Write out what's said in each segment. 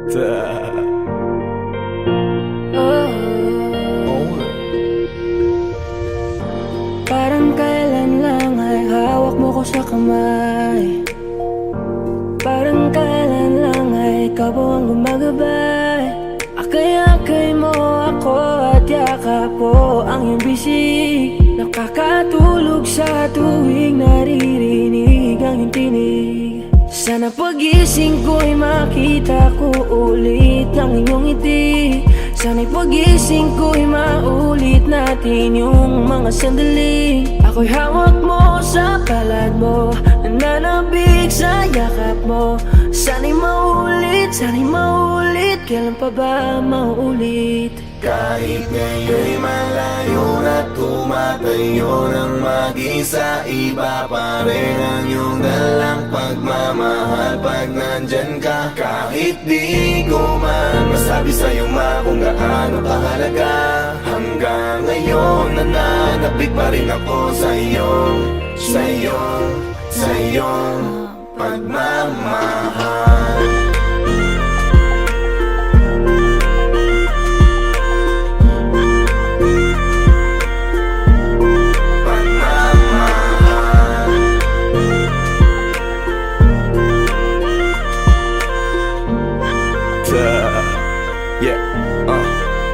Parang kailan lang ay hawak mo ko sa kamay. Parang kailan lang ay ikaw ang gumagabay. Akay-akay mo ako at yakap ko ang iyong bisig. Nakakatulog sa tuwing naririnig ang iyong tinig. Sana pagising ko'y makita ko ulit ang inyong ngiti. Sana'y pagising ko'y maulit natin yung mga sandali. Ako'y hawak mo sa palad mo, nananabig sa yakap mo. Sana'y maulit, kailan pa ba maulit? Kahit ngayon'y malayo na tumatayo ng mag-isa, iba pa rin ang iyong dalang pagmamahal pag nandyan ka. Kahit di ko man masabi sa'yo kung gaano kahalaga, hanggang ngayon nananabik pa rin ako sa iyong pagmamahal.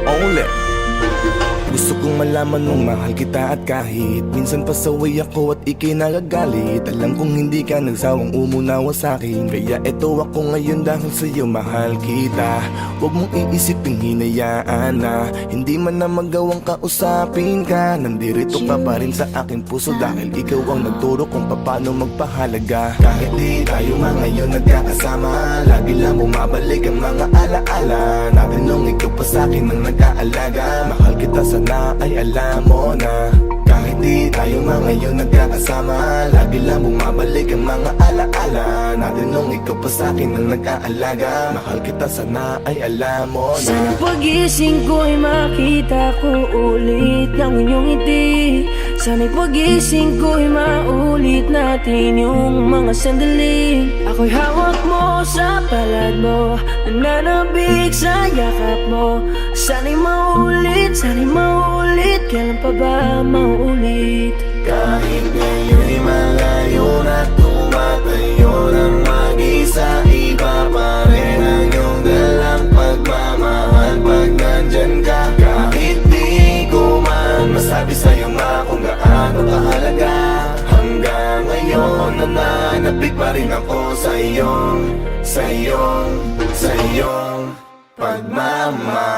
Only gusto kong malaman nung mahal kita at kahit minsan pasaway ako at ika'y nagagalit, alam kong hindi ka nagsawang umunawa sa'kin. Kaya eto ako ngayon dahil sa'yo mahal kita. Huwag mong iisipin hinayaan na hindi man na magawang kausapin ka. Nandirito ka pa rin sa aking puso dahil ikaw ang nagturo kung paano magpahalaga. Kahit di tayo ngayon nagkakasama, lagi lang bumabalik ang mga alaala natin nung ikaw pa sa'kin ang nag-aalaga. Mahal kita sana ay alam mo na. Kahit di tayo ngayon nagkakasama, lagi lang bumabalik ang mga alaala natin nung ikaw pa sa'kin ang nag-aalaga. Mahal kita sana ay alam mo na. Sana pagising ko'y makita ko ulit ang inyong ngiti. Sana'y pagising ko'y maulit natin yung mga sandali. Ako'y hawak mo sa palad mo, nananabik sa yakap mo. Sana'y maulit, kailan pa ba maulit? Kahit ngayon'y malayo na tumatayo ng mag-isa, iba pa rin ang iyong dalang pagmamahal pag nandyan ka. Kahit di ko man masabi sa'yo kung gaano kahalaga, hanggang ngayon nananabik pa rin ako sa iyong pagmamahal.